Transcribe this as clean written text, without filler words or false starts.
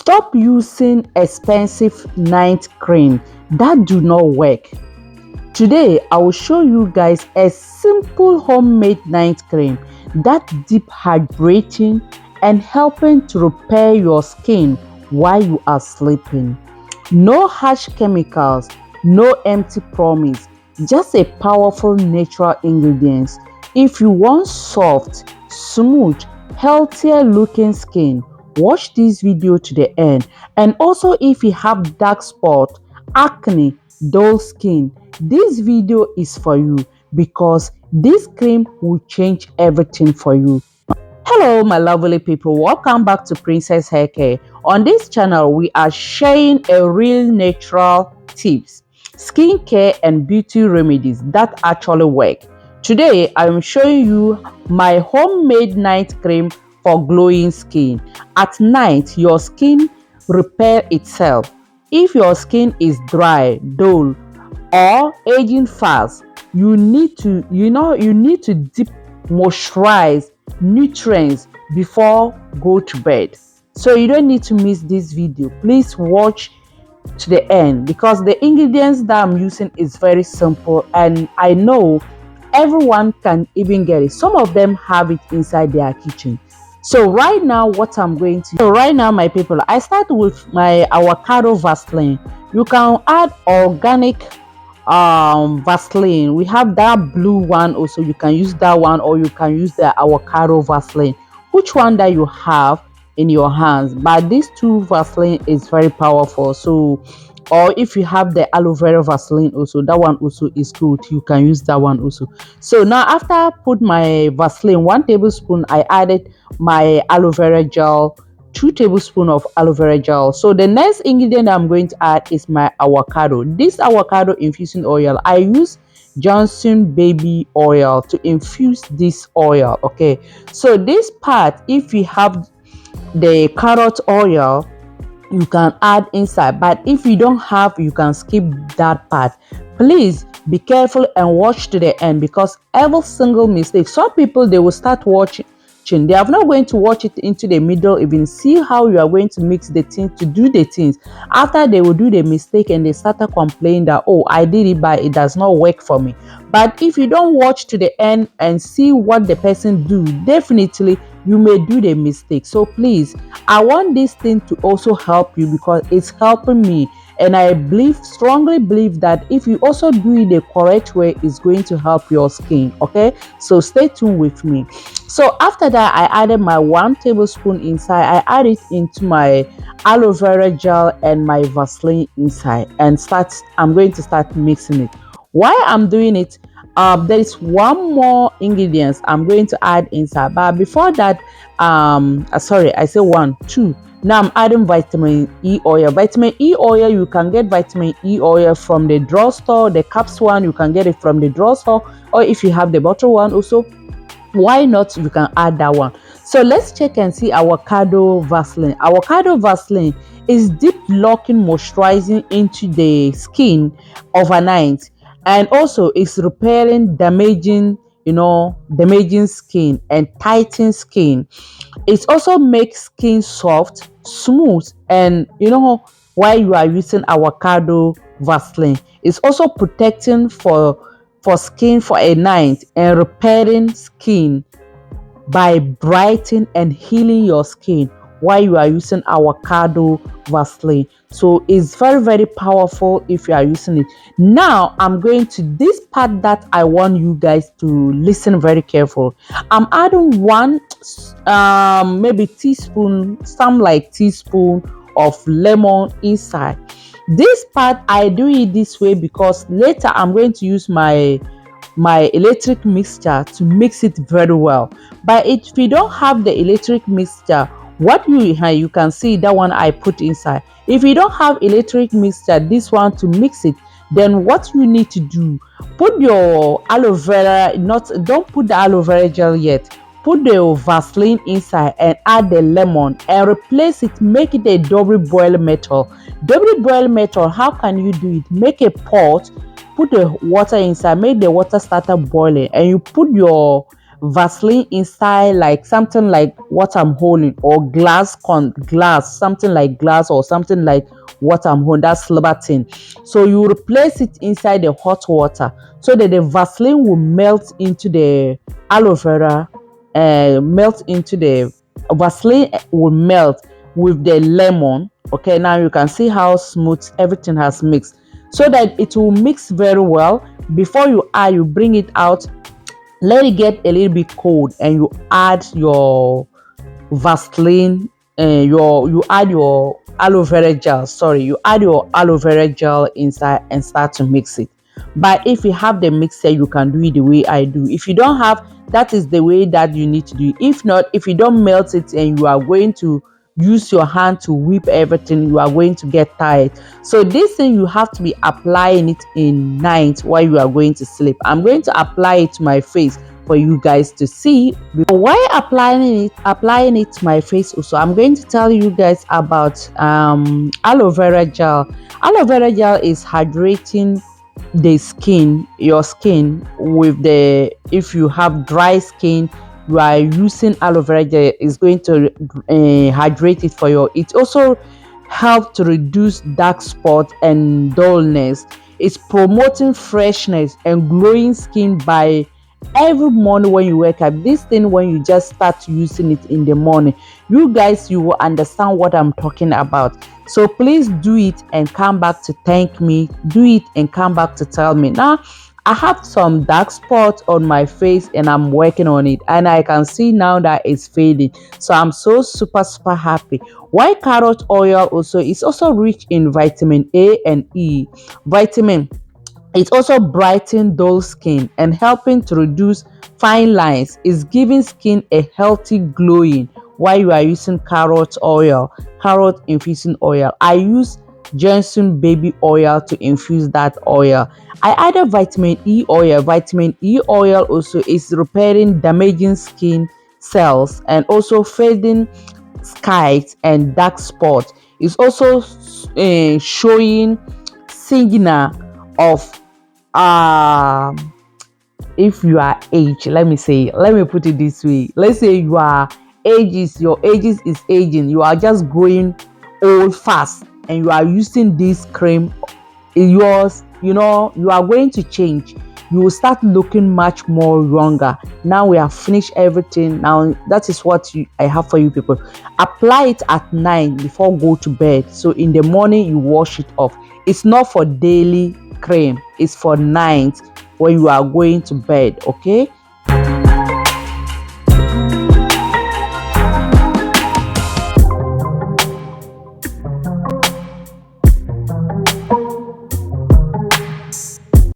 Stop using expensive night cream that do not work. Today, I will show you guys a simple homemade night cream that deep hydrating and helping to repair your skin while you are sleeping. No harsh chemicals, no empty promise, just a powerful natural ingredients. If you want soft, smooth, healthier looking skin, watch this video to the end. And also if you have dark spot, acne, dull skin, this video is for you because this cream will change everything for you. Hello my lovely people, welcome back to Princess Haircare. On this channel we are sharing a real natural tips, skincare and beauty remedies that actually work. Today I am showing you my homemade night cream for glowing skin. At night your skin repair itself. If your skin is dry, dull or aging fast, you need to deep moisturize nutrients before go to bed. So you don't need to miss this video. Please watch to the end because the ingredients that I'm using is very simple and I know everyone can even get it. Some of them have it inside their kitchen. So right now what I'm going to right now my people, I start with my avocado Vaseline. You can add organic Vaseline. We have that blue one also, you can use that one, or you can use the avocado Vaseline, which one that you have in your hands. But these two Vaseline is very powerful. So or if you have the aloe vera Vaseline also, that one also is good, you can use that one also. So now after I put my Vaseline 1 tablespoon, I added my aloe vera gel, 2 tablespoons of aloe vera gel. So the next ingredient I'm going to add is my avocado. This avocado infusing oil, I use Johnson baby oil to infuse this oil. Okay, so this part, if you have the carrot oil, you can add inside, but if you don't have, you can skip that part. Please be careful and watch to the end because every single mistake, some people they will start watching, they are not going to watch it into the middle, even see how you are going to mix the things to do the things. After they will do the mistake and they started complaining that, oh, I did it but it does not work for me. But if you don't watch to the end and see what the person do, definitely you may do the mistake. So please, I want this thing to also help you because it's helping me, and I strongly believe that if you also do it the correct way, it's going to help your skin. Okay, so stay tuned with me. So after that, I added my 1 tablespoon inside. I add it into my aloe vera gel and my Vaseline inside, and I'm going to start mixing it. While I'm doing it, there is one more ingredient I'm going to add inside, but before that, sorry, I say 1 2. Now I'm adding vitamin E oil. Vitamin E oil, you can get vitamin E oil from the drugstore. The caps one, you can get it from the drugstore, or if you have the bottle one also, why not, you can add that one. So let's check and see avocado Vaseline. Avocado Vaseline is deep locking, moisturizing into the skin overnight, and also it's repairing damaging skin and tightening skin. It also makes skin soft, smooth, and while you are using avocado Vaseline, it's also protecting for skin for a night and repairing skin by brightening and healing your skin while you are using avocado Vaseline. So it's very powerful if you are using it. Now I'm going to this part that I want you guys to listen very careful. I'm adding 1 maybe teaspoon, some like teaspoon of lemon inside. This part I do it this way because later I'm going to use my electric mixture to mix it very well. But if you don't have the electric mixture, what you can see that one I put inside. If you don't have electric mixture, this one to mix it, then what you need to do, put your aloe vera, don't put the aloe vera gel yet, put the Vaseline inside and add the lemon and replace it, make it a double boil method. Double boil method, how can you do it? Make a pot, put the water inside, make the water start boiling, and you put your Vaseline inside like something like what I'm holding, or glass, something like glass, or something like what I'm holding, that silver thing. So you replace it inside the hot water so that the Vaseline will melt into the aloe vera, melt into the Vaseline will melt with the lemon. Okay, now you can see how smooth everything has mixed, so that it will mix very well. Before you bring it out, let it get a little bit cold, and you add your Vaseline, you add your aloe vera gel. Sorry, you add your aloe vera gel inside and start to mix it. But if you have the mixer, you can do it the way I do. If you don't have, that is the way that you need to do it. If not, if you don't melt it and you are going to use your hand to whip everything, you are going to get tired. So this thing, you have to be applying it in night while you are going to sleep. I'm going to apply it to my face for you guys to see. Why applying it to my face also, I'm going to tell you guys about aloe vera gel. Aloe vera gel is hydrating the skin, your skin, with the, if you have dry skin, you are using aloe vera gel, is going to hydrate it for you. It also help to reduce dark spots and dullness. It's promoting freshness and glowing skin by every morning when you wake up. This thing, when you just start using it in the morning, you guys, you will understand what I'm talking about. So please do it and come back to thank me. Do it and come back to tell me. Now I have some dark spots on my face and I'm working on it, and I can see now that it's fading. So I'm so super happy. Why carrot oil also is also rich in vitamin A and E. Vitamin, it also brightens dull skin and helping to reduce fine lines. Is giving skin a healthy glowing while you are using carrot oil, carrot infusing oil. I use ginseng baby oil to infuse that oil. I added vitamin E oil. Vitamin E oil also is repairing damaging skin cells and also fading skies and dark spots. It's also showing signal of um if you are age, let me put it this way. Let's say you are your ages is aging, you are just growing old fast, and you are using this cream, yours, you are going to change. You will start looking much more younger. Now we have finished everything. Now that is what I have for you people. Apply it at night before go to bed, so in the morning you wash it off. It's not for daily cream, it's for night when you are going to bed. Okay,